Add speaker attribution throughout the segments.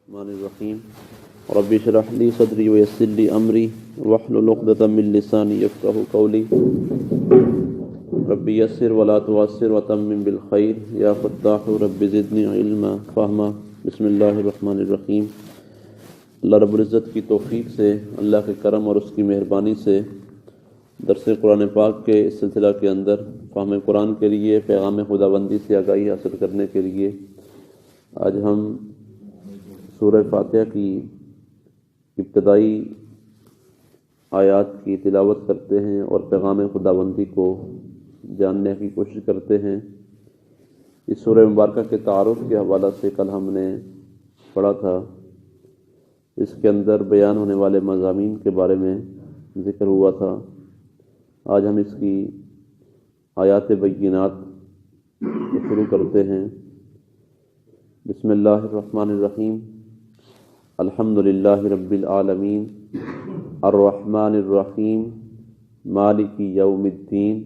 Speaker 1: الرحمن الرحیم رب اشرح لي صدری ويسر لي امری واحلل عقدۃ من لسانی یفقهوا قولی رب یسر ولا تعسر وتمم بالخیر یا فتاح رب زدنی علما فہما۔ بسم اللہ الرحمن الرحیم۔ اللہ رب العزت کی توفیق سے، اللہ کے کرم اور اس کی مہربانی سے درس قرآن پاک کے اس سلسلہ کے اندر فہم قرآن کے لیے پیغام خداوندی سے آگاہی حاصل کرنے کے لیے آج ہم سورہ فاتحہ کی ابتدائی آیات کی تلاوت کرتے ہیں اور پیغام خداوندی کو جاننے کی کوشش کرتے ہیں۔ اس سورہ مبارکہ کے تعارف کے حوالہ سے کل ہم نے پڑھا تھا، اس کے اندر بیان ہونے والے مضامین کے بارے میں ذکر ہوا تھا۔ آج ہم اس کی آیات بینات شروع کرتے ہیں۔ بسم اللہ الرحمن الرحیم۔ الحمد للہ رب العالمین الرحمن الرحیم مالک یوم الدین۔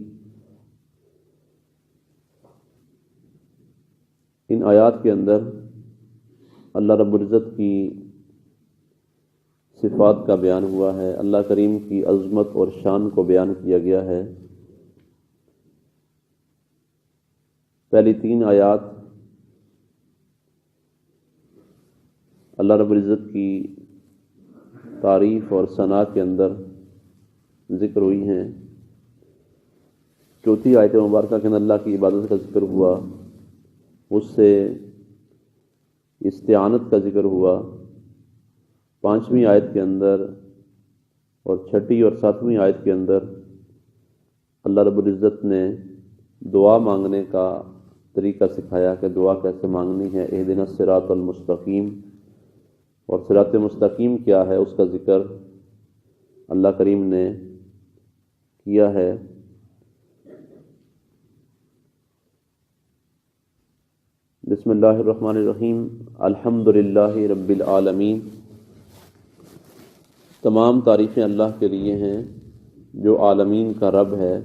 Speaker 1: ان آیات کے اندر اللہ رب العزت کی صفات کا بیان ہوا ہے، اللہ کریم کی عظمت اور شان کو بیان کیا گیا ہے۔ پہلی 3 آیات اللہ رب العزت کی تعریف اور ثنا کے اندر ذکر ہوئی ہیں۔ چوتھی آیت مبارکہ کے اندر اللہ کی عبادت کا ذکر ہوا، اس سے استعانت کا ذکر ہوا۔ 5ویں آیت کے اندر اور 6ٹھی اور 7ویں آیت کے اندر اللہ رب العزت نے دعا مانگنے کا طریقہ سکھایا کہ دعا کیسے مانگنی ہے۔ اہدنا الصراط المستقیم، اور صراط مستقیم کیا ہے اس کا ذکر اللہ کریم نے کیا ہے۔ بسم اللہ الرحمن الرحیم۔ الحمد للہ رب العالمین۔ تمام تعریفیں اللہ کے لیے ہیں جو عالمین کا رب ہے۔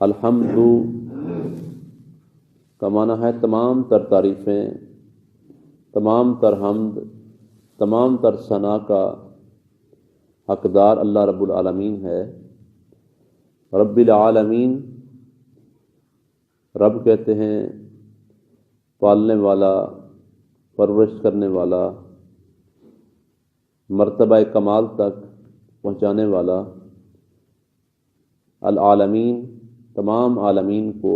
Speaker 1: الحمد کا معنی ہے تمام تر تعریفیں، تمام تر حمد، تمام تر ثنا کا حقدار اللہ رب العالمین ہے۔ رب العالمین، رب کہتے ہیں پالنے والا، پرورش کرنے والا، مرتبہ کمال تک پہنچانے والا۔ العالمین، تمام عالمین کو،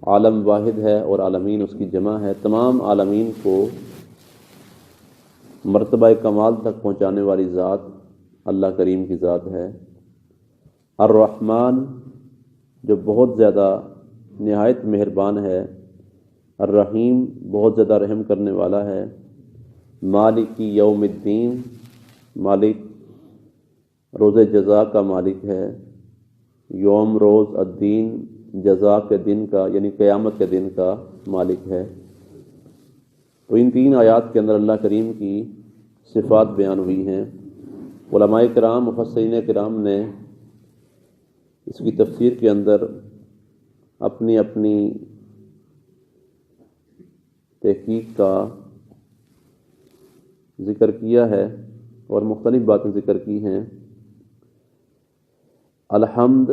Speaker 1: عالم واحد ہے اور عالمین اس کی جمع ہے، تمام عالمین کو مرتبہ کمال تک پہنچانے والی ذات اللہ کریم کی ذات ہے۔ الرحمن، جو بہت زیادہ نہایت مہربان ہے۔ الرحیم، بہت زیادہ رحم کرنے والا ہے۔ مالک یوم الدین، مالک روز جزا کا مالک ہے۔ یوم، روز، الدین، جزا کے دن کا یعنی قیامت کے دن کا مالک ہے۔ تو ان 3 آیات کے اندر اللہ کریم کی صفات بیان ہوئی ہیں۔ علماء کرام، مفسرین کرام نے اس کی تفسیر کے اندر اپنی اپنی تحقیق کا ذکر کیا ہے اور مختلف باتیں ذکر کی ہیں۔ الحمد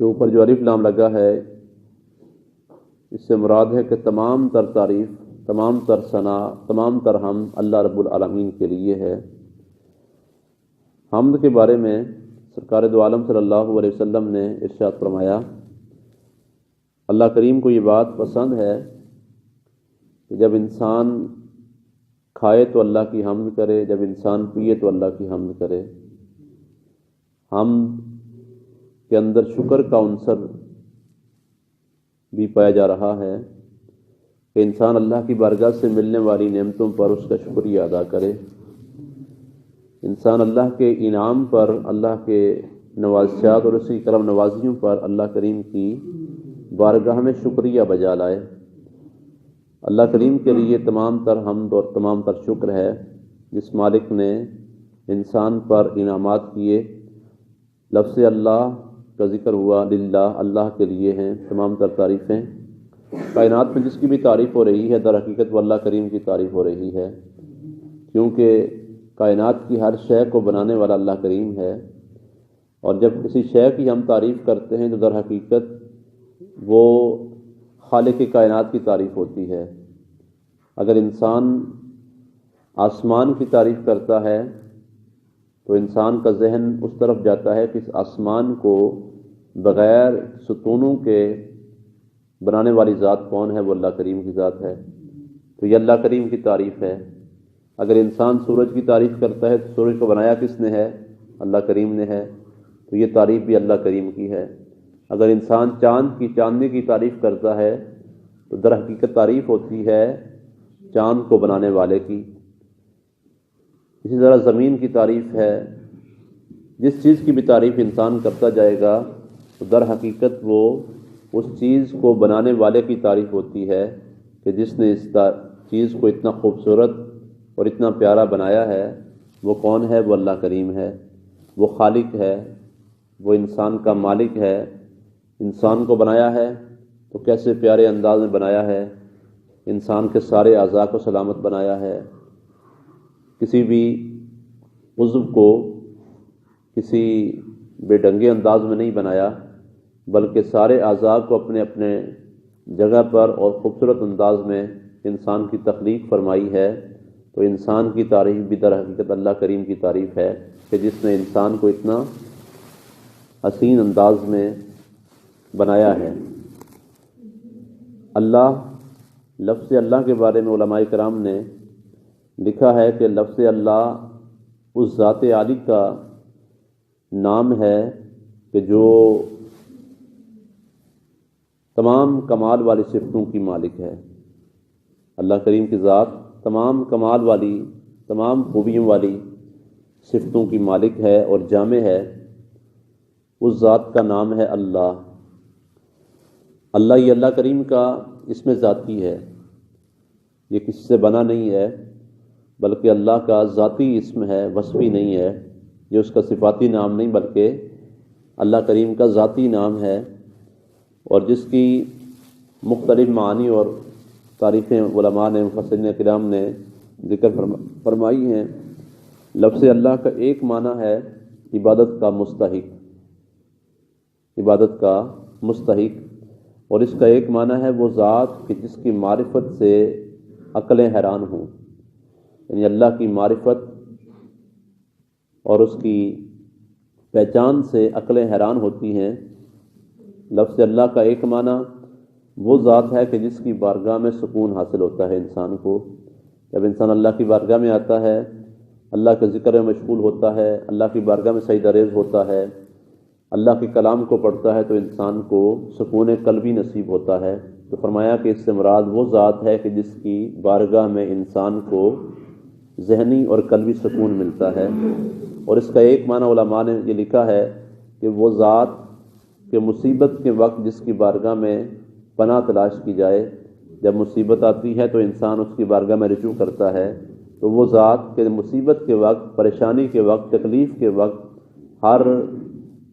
Speaker 1: کے اوپر جو الف لام لگا ہے، اس سے مراد ہے کہ تمام تر تعریف، تمام تر ثنا، تمام تر حمد اللہ رب العالمین کے لیے ہے۔ حمد کے بارے میں سرکار دو عالم صلی اللہ علیہ وسلم نے ارشاد فرمایا، اللہ کریم کو یہ بات پسند ہے کہ جب انسان کھائے تو اللہ کی حمد کرے، جب انسان پیے تو اللہ کی حمد کرے۔ حمد کے اندر شکر کا عنصر بھی پایا جا رہا ہے کہ انسان اللہ کی بارگاہ سے ملنے والی نعمتوں پر اس کا شکریہ ادا کرے۔ انسان اللہ کے انعام پر، اللہ کے نوازشات اور اس کی کرم نوازیوں پر اللہ کریم کی بارگاہ میں شکریہ بجا لائے۔ اللہ کریم کے لیے تمام تر حمد اور تمام تر شکر ہے، جس مالک نے انسان پر انعامات کیے۔ لفظ اللہ کا ذکر ہوا، للہ، اللہ کے لیے ہیں تمام تر تعریفیں۔ کائنات میں جس کی بھی تعریف ہو رہی ہے در حقیقت وہ اللہ کریم کی تعریف ہو رہی ہے، کیونکہ کائنات کی ہر شے کو بنانے والا اللہ کریم ہے، اور جب کسی شے کی ہم تعریف کرتے ہیں تو در حقیقت وہ خالق کائنات کی تعریف ہوتی ہے۔ اگر انسان آسمان کی تعریف کرتا ہے تو انسان کا ذہن اس طرف جاتا ہے کہ اس آسمان کو بغیر ستونوں کے بنانے والی ذات کون ہے؟ وہ اللہ کریم کی ذات ہے، تو یہ اللہ کریم کی تعریف ہے۔ اگر انسان سورج کی تعریف کرتا ہے تو سورج کو بنایا کس نے ہے؟ اللہ کریم نے ہے، تو یہ تعریف بھی اللہ کریم کی ہے۔ اگر انسان چاندنی کی تعریف کرتا ہے تو در حقیقت تعریف ہوتی ہے چاند کو بنانے والے کی۔ اسی طرح زمین کی تعریف ہے۔ جس چیز کی بھی تعریف انسان کرتا جائے گا تو در حقیقت وہ اس چیز کو بنانے والے کی تعریف ہوتی ہے کہ جس نے اس چیز کو اتنا خوبصورت اور اتنا پیارا بنایا ہے، وہ کون ہے؟ وہ اللہ کریم ہے، وہ خالق ہے، وہ انسان کا مالک ہے۔ انسان کو بنایا ہے تو کیسے پیارے انداز میں بنایا ہے، انسان کے سارے اعضاء کو سلامت بنایا ہے، کسی بھی عضو کو کسی بے ڈنگے انداز میں نہیں بنایا، بلکہ سارے اعضاء کو اپنے اپنے جگہ پر اور خوبصورت انداز میں انسان کی تخلیق فرمائی ہے۔ تو انسان کی تعریف بھی در حقیقت اللہ کریم کی تعریف ہے کہ جس نے انسان کو اتنا حسین انداز میں بنایا ہے۔ اللہ، لفظ اللہ کے بارے میں علماء کرام نے لکھا ہے کہ لفظ اللہ اس ذات عالی کا نام ہے کہ جو تمام کمال والی صفتوں کی مالک ہے۔ اللہ کریم کی ذات تمام کمال والی، تمام خوبیوں والی صفتوں کی مالک ہے اور جامع ہے۔ اس ذات کا نام ہے اللہ۔ اللہ، یہ اللہ کریم کا اسم ذاتی ہے، یہ کسی سے بنا نہیں ہے، بلکہ اللہ کا ذاتی اسم ہے، وصفی نہیں ہے۔ یہ اس کا صفاتی نام نہیں بلکہ اللہ کریم کا ذاتی نام ہے، اور جس کی مختلف معانی اور تعریفیں علماء نے، مفسرین کرام نے ذکر فرمائی ہیں۔ لفظ اللہ کا ایک معنی ہے عبادت کا مستحق، عبادت کا مستحق، اور اس کا ایک معنی ہے وہ ذات کہ جس کی معرفت سے عقلیں حیران ہوں، یعنی اللہ کی معرفت اور اس کی پہچان سے عقلیں حیران ہوتی ہیں۔ لفظ اللہ کا ایک معنی وہ ذات ہے کہ جس کی بارگاہ میں سکون حاصل ہوتا ہے انسان کو۔ جب انسان اللہ کی بارگاہ میں آتا ہے، اللہ کے ذکر میں مشغول ہوتا ہے، اللہ کی بارگاہ میں سجدہ ریز ہوتا ہے، اللہ کے کلام کو پڑھتا ہے، تو انسان کو سکون قلبی نصیب ہوتا ہے۔ تو فرمایا کہ اس سے مراد وہ ذات ہے کہ جس کی بارگاہ میں انسان کو ذہنی اور قلبی سکون ملتا ہے۔ اور اس کا ایک معنی علماء نے یہ لکھا ہے کہ وہ ذات کہ مصیبت کے وقت جس کی بارگاہ میں پناہ تلاش کی جائے، جب مصیبت آتی ہے تو انسان اس کی بارگاہ میں رجوع کرتا ہے، تو وہ ذات کہ مصیبت کے وقت، پریشانی کے وقت، تکلیف کے وقت، ہر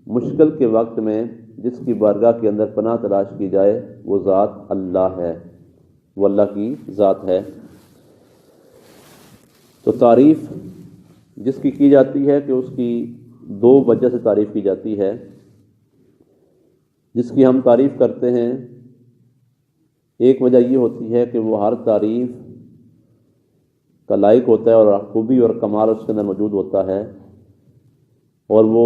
Speaker 1: مشکل کے وقت میں جس کی بارگاہ کے اندر پناہ تلاش کی جائے، وہ ذات اللہ ہے، وہ اللہ کی ذات ہے۔ تو تعریف جس کی جاتی ہے کہ اس کی دو وجہ سے تعریف کی جاتی ہے۔ جس کی ہم تعریف کرتے ہیں، ایک وجہ یہ ہوتی ہے کہ وہ ہر تعریف کا لائق ہوتا ہے اور خوبی اور کمال اس کے اندر موجود ہوتا ہے، اور وہ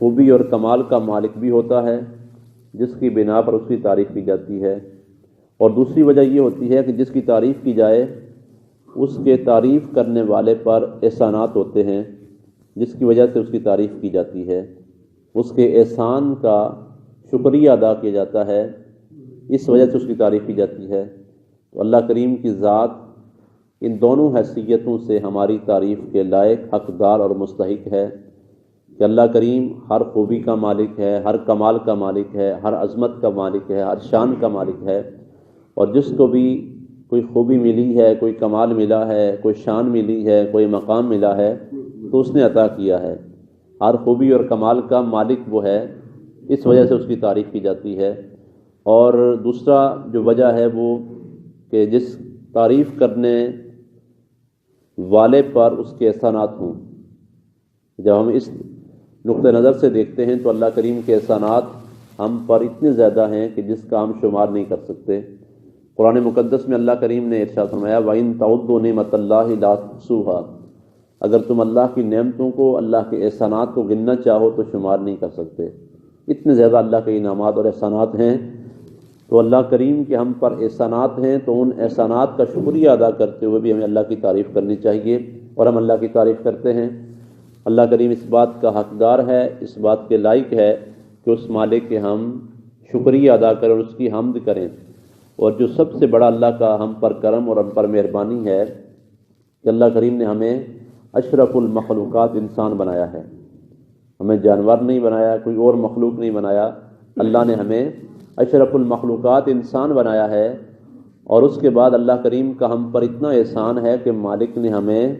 Speaker 1: خوبی اور کمال کا مالک بھی ہوتا ہے، جس کی بنا پر اس کی تعریف کی جاتی ہے۔ اور دوسری وجہ یہ ہوتی ہے کہ جس کی تعریف کی جائے اس کے تعریف کرنے والے پر احسانات ہوتے ہیں، جس کی وجہ سے اس کی تعریف کی جاتی ہے، اس کے احسان کا شکریہ ادا کیا جاتا ہے، اس وجہ سے اس کی تعریف کی جاتی ہے۔ تو اللہ کریم کی ذات ان دونوں حیثیتوں سے ہماری تعریف کے لائق، حقدار اور مستحق ہے کہ اللہ کریم ہر خوبی کا مالک ہے، ہر کمال کا مالک ہے، ہر عظمت کا مالک ہے، ہر شان کا مالک ہے، اور جس کو بھی کوئی خوبی ملی ہے، کوئی کمال ملا ہے، کوئی شان ملی ہے، کوئی مقام ملا ہے، تو اس نے عطا کیا ہے۔ ہر خوبی اور کمال کا مالک وہ ہے، اس وجہ سے اس کی تعریف کی جاتی ہے۔ اور دوسرا جو وجہ ہے وہ کہ جس تعریف کرنے والے پر اس کے احسانات ہوں۔ جب ہم اس نقطہ نظر سے دیکھتے ہیں تو اللہ کریم کے احسانات ہم پر اتنے زیادہ ہیں کہ جس کا ہم شمار نہیں کر سکتے۔ قرآن مقدس میں اللہ کریم نے ارشاد فرمایا وَإِن تَعُدُّوا نِعْمَتَ اللَّهِ لَا تُحْصُوهَا، اگر تم اللہ کی نعمتوں کو، اللہ کے احسانات کو گننا چاہو تو شمار نہیں کر سکتے۔ اتنے زیادہ اللہ کے انعامات اور احسانات ہیں، تو اللہ کریم کے ہم پر احسانات ہیں، تو ان احسانات کا شکریہ ادا کرتے ہوئے بھی ہمیں اللہ کی تعریف کرنی چاہیے، اور ہم اللہ کی تعریف کرتے ہیں۔ اللہ کریم اس بات کا حقدار ہے، اس بات کے لائق ہے کہ اس مالک کے ہم شکریہ ادا کریں اور اس کی حمد کریں۔ اور جو سب سے بڑا اللہ کا ہم پر کرم اور ہم پر مہربانی ہے کہ اللہ کریم نے ہمیں اشرف المخلوقات انسان بنایا ہے، ہمیں جانور نہیں بنایا، کوئی اور مخلوق نہیں بنایا، اللہ نے ہمیں اشرف المخلوقات انسان بنایا ہے۔ اور اس کے بعد اللہ کریم کا ہم پر اتنا احسان ہے کہ مالک نے ہمیں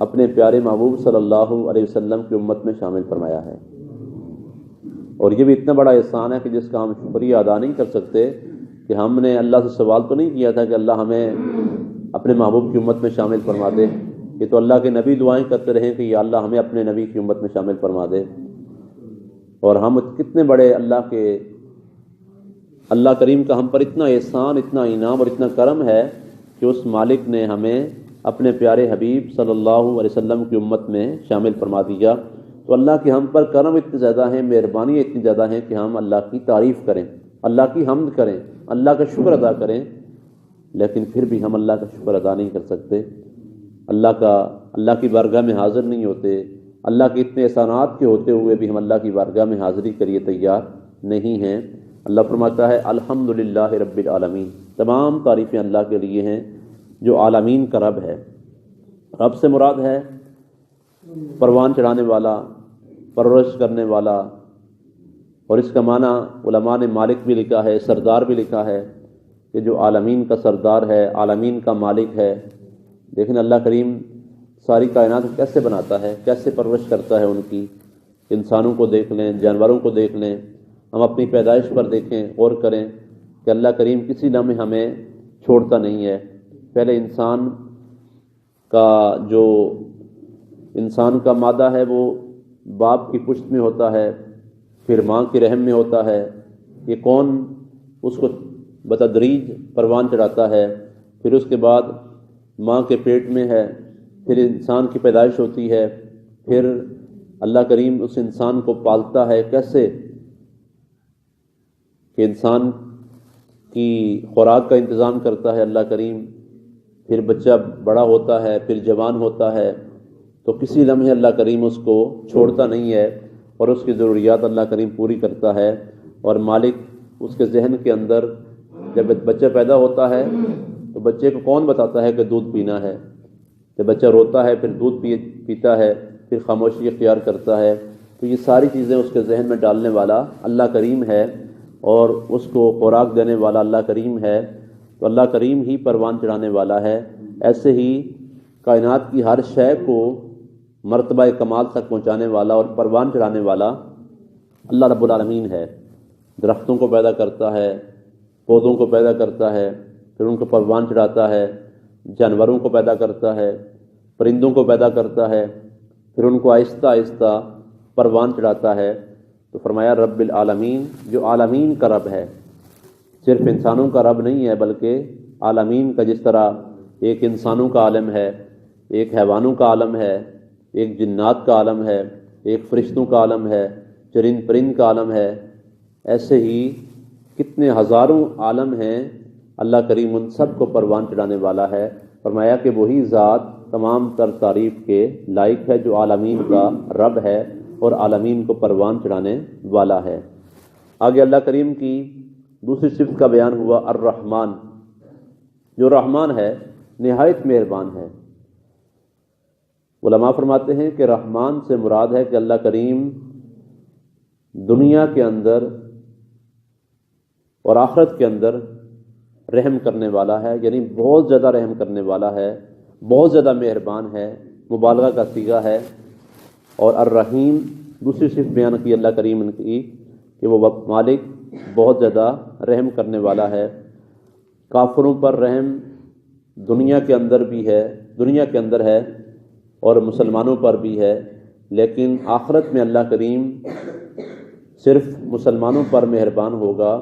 Speaker 1: اپنے پیارے محبوب صلی اللہ علیہ وسلم کی امت میں شامل فرمایا ہے۔ اور یہ بھی اتنا بڑا احسان ہے کہ جس کا ہم شکریہ ادا نہیں کر سکتے، کہ ہم نے اللہ سے سوال تو نہیں کیا تھا کہ اللہ ہمیں اپنے محبوب کی امت میں شامل فرما دے، یہ تو اللہ کے نبی دعائیں کرتے رہے کہ یا اللہ ہمیں اپنے نبی کی امت میں شامل فرما دے۔ اور ہم کتنے بڑے اللہ کریم کا ہم پر اتنا احسان، اتنا انعام اور اتنا کرم ہے کہ اس مالک نے ہمیں اپنے پیارے حبیب صلی اللہ علیہ وسلم کی امت میں شامل فرما دیا۔ تو اللہ کے ہم پر کرم اتنے زیادہ ہیں، مہربانی اتنی زیادہ ہیں کہ ہم اللہ کی تعریف کریں، اللہ کی حمد کریں، اللہ کا شکر ادا کریں، لیکن پھر بھی ہم اللہ کا شکر ادا نہیں کر سکتے، اللہ کی بارگاہ میں حاضر نہیں ہوتے، اللہ کے اتنے احسانات کے ہوتے ہوئے بھی ہم اللہ کی بارگاہ میں حاضری کے لیے تیار نہیں ہیں۔ اللہ فرماتا ہے الحمدللہ رب العالمین، تمام تعریفیں اللہ کے لیے ہیں جو عالمین کا رب ہے۔ رب سے مراد ہے پروان چڑھانے والا، پرورش کرنے والا، اور اس کا معنی علماء نے مالک بھی لکھا ہے، سردار بھی لکھا ہے، کہ جو عالمین کا سردار ہے، عالمین کا مالک ہے۔ لیکن اللہ کریم ساری کائنات کو کیسے بناتا ہے، کیسے پرورش کرتا ہے ان کی، انسانوں کو دیکھ لیں، جانوروں کو دیکھ لیں، ہم اپنی پیدائش پر دیکھیں، غور کریں کہ اللہ کریم کسی لمحے ہمیں چھوڑتا نہیں ہے۔ پہلے انسان کا مادہ ہے وہ باپ کی پشت میں ہوتا ہے، پھر ماں کی رحم میں ہوتا ہے، یہ کون اس کو بتدریج پروان چڑھاتا ہے، پھر اس کے بعد ماں کے پیٹ میں ہے، پھر انسان کی پیدائش ہوتی ہے، پھر اللہ کریم اس انسان کو پالتا ہے، کیسے کہ انسان کی خوراک کا انتظام کرتا ہے اللہ کریم، پھر بچہ بڑا ہوتا ہے، پھر جوان ہوتا ہے، تو کسی لمحے اللہ کریم اس کو چھوڑتا نہیں ہے اور اس کی ضروریات اللہ کریم پوری کرتا ہے۔ اور مالک اس کے ذہن کے اندر جب بچہ پیدا ہوتا ہے تو بچے کو کون بتاتا ہے کہ دودھ پینا ہے، جب بچہ روتا ہے پھر دودھ پیتا ہے، پھر خاموشی اختیار کرتا ہے، تو یہ ساری چیزیں اس کے ذہن میں ڈالنے والا اللہ کریم ہے اور اس کو خوراک دینے والا اللہ کریم ہے۔ تو اللہ کریم ہی پروان چڑھانے والا ہے۔ ایسے ہی کائنات کی ہر شے کو مرتبہ کمال تک پہنچانے والا اور پروان چڑھانے والا اللہ رب العالمین ہے۔ درختوں کو پیدا کرتا ہے، پودوں کو پیدا کرتا ہے، پھر ان کو پروان چڑھاتا ہے، جانوروں کو پیدا کرتا ہے، پرندوں کو پیدا کرتا ہے، پھر ان کو آہستہ آہستہ پروان چڑھاتا ہے۔ تو فرمایا رب العالمین، جو عالمین کا رب ہے، صرف انسانوں کا رب نہیں ہے بلکہ عالمین کا، جس طرح ایک انسانوں کا عالم ہے، ایک حیوانوں کا عالم ہے، ایک جنات کا عالم ہے، ایک فرشتوں کا عالم ہے، چرند پرند کا عالم ہے، ایسے ہی کتنے ہزاروں عالم ہیں، اللہ کریم ان سب کو پروان چڑھانے والا ہے۔ فرمایا کہ وہی ذات تمام تر تعریف کے لائق ہے جو عالمین کا رب ہے اور عالمین کو پروان چڑھانے والا ہے۔ آگے اللہ کریم کی دوسری صفت کا بیان ہوا الرحمن، جو رحمان ہے نہایت مہربان ہے۔ علماء فرماتے ہیں کہ رحمان سے مراد ہے کہ اللہ کریم دنیا کے اندر اور آخرت کے اندر رحم کرنے والا ہے، یعنی بہت زیادہ رحم کرنے والا ہے، بہت زیادہ مہربان ہے، مبالغہ کا صیغہ ہے۔ اور الرحیم دوسری صفت بیان کی اللہ کریم کی کہ وہ مالک بہت زیادہ رحم کرنے والا ہے۔ کافروں پر رحم دنیا کے اندر ہے اور مسلمانوں پر بھی ہے، لیکن آخرت میں اللہ کریم صرف مسلمانوں پر مہربان ہوگا،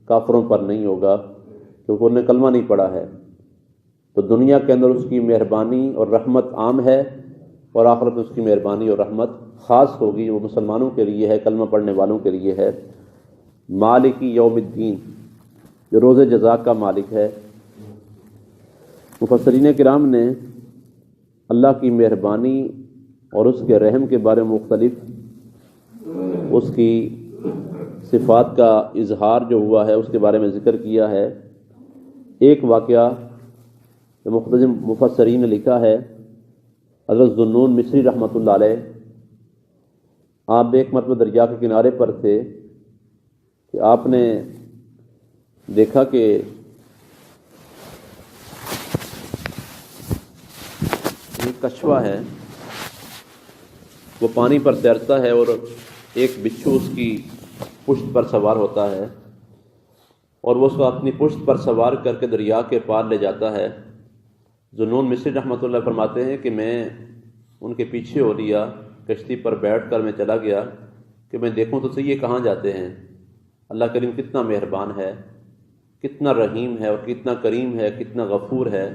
Speaker 1: کافروں پر نہیں ہوگا، کیونکہ انہوں نے کلمہ نہیں پڑھا ہے۔ تو دنیا کے اندر اس کی مہربانی اور رحمت عام ہے، اور آخرت میں اس کی مہربانی اور رحمت خاص ہوگی، وہ مسلمانوں کے لیے ہے، کلمہ پڑھنے والوں کے لیے ہے۔ مالک یوم الدین، جو روز جزا کا مالک ہے۔ مفسرین کرام نے اللہ کی مہربانی اور اس کے رحم کے بارے میں مختلف اس کی صفات کا اظہار جو ہوا ہے اس کے بارے میں ذکر کیا ہے۔ ایک واقعہ جو مختلف مفسرین نے لکھا ہے، حضرت ذوالنون مصری رحمۃ اللہ علیہ، آپ ایک مرتبہ دریا کے کنارے پر تھے کہ آپ نے دیکھا کہ ایک کچھوا ہے، وہ پانی پر تیرتا ہے اور ایک بچھو اس کی پشت پر سوار ہوتا ہے، اور وہ اس کو اپنی پشت پر سوار کر کے دریا کے پار لے جاتا ہے۔ ذوالنون مصری رحمۃ اللہ فرماتے ہیں کہ میں ان کے پیچھے ہو لیا، کشتی پر بیٹھ کر میں چلا گیا کہ میں دیکھوں تو صحیح یہ کہاں جاتے ہیں۔ اللہ کریم کتنا مہربان ہے، کتنا رحیم ہے، اور کتنا کریم ہے، کتنا غفور ہے،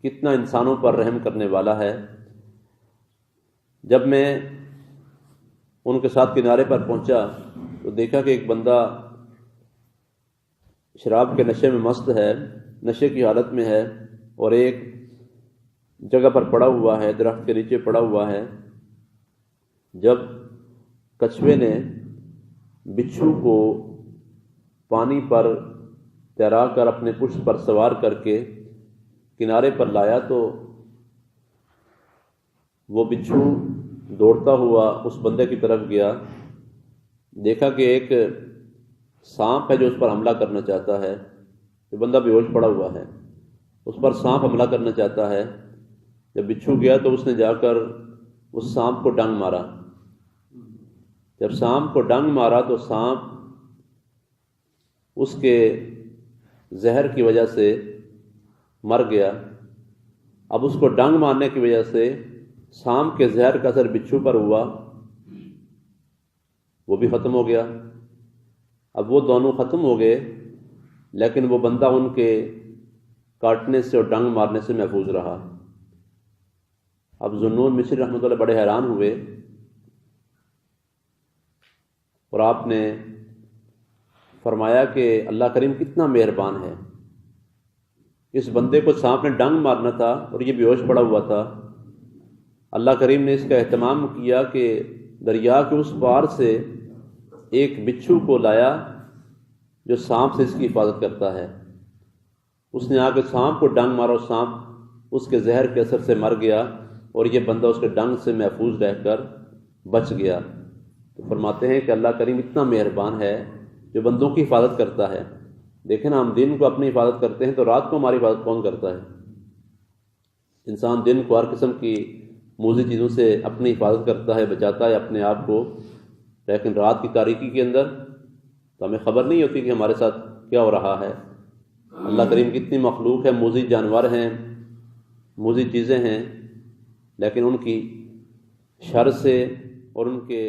Speaker 1: کتنا انسانوں پر رحم کرنے والا ہے۔ جب میں ان کے ساتھ کنارے پر پہنچا تو دیکھا کہ ایک بندہ شراب کے نشے میں مست ہے، نشے کی حالت میں ہے، اور ایک جگہ پر پڑا ہوا ہے، درخت کے نیچے پڑا ہوا ہے۔ جب کچھوے نے بچھو کو پانی پر تیرا کر اپنے پشت پر سوار کر کے کنارے پر لایا تو وہ بچھو دوڑتا ہوا اس بندے کی طرف گیا، دیکھا کہ ایک سانپ ہے جو اس پر حملہ کرنا چاہتا ہے، یہ بندہ بے ہوش پڑا ہوا ہے، اس پر سانپ حملہ کرنا چاہتا ہے۔ جب بچھو گیا تو اس نے جا کر اس سانپ کو ڈنگ مارا۔ جب سانپ کو ڈنگ مارا تو سانپ اس کے زہر کی وجہ سے مر گیا۔ اب اس کو ڈنگ مارنے کی وجہ سے سانپ کے زہر کا اثر بچھو پر ہوا، وہ بھی ختم ہو گیا۔ اب وہ دونوں ختم ہو گئے، لیکن وہ بندہ ان کے کاٹنے سے اور ڈنگ مارنے سے محفوظ رہا۔ اب ذوالنون مصری رحمۃ اللہ بڑے حیران ہوئے، اور آپ نے فرمایا کہ اللہ کریم کتنا مہربان ہے، اس بندے کو سانپ نے ڈنگ مارنا تھا اور یہ بے ہوش پڑا ہوا تھا، اللہ کریم نے اس کا اہتمام کیا کہ دریا کے اس پار سے ایک بچھو کو لایا جو سانپ سے اس کی حفاظت کرتا ہے۔ اس نے آ کے سانپ کو ڈنگ مارا اور سانپ اس کے زہر کے اثر سے مر گیا، اور یہ بندہ اس کے ڈنگ سے محفوظ رہ کر بچ گیا۔ تو فرماتے ہیں کہ اللہ کریم اتنا مہربان ہے جو بندوں کی حفاظت کرتا ہے۔ دیکھیں نا، ہم دن کو اپنی حفاظت کرتے ہیں تو رات کو ہماری حفاظت کون کرتا ہے؟ انسان دن کو ہر قسم کی موذی چیزوں سے اپنی حفاظت کرتا ہے، بچاتا ہے اپنے آپ کو، لیکن رات کی تاریکی کے اندر تو ہمیں خبر نہیں ہوتی کہ ہمارے ساتھ کیا ہو رہا ہے۔ اللہ کریم کتنی مخلوق ہے، موذی جانور ہیں، موذی چیزیں ہیں، لیکن ان کی شر سے اور ان کے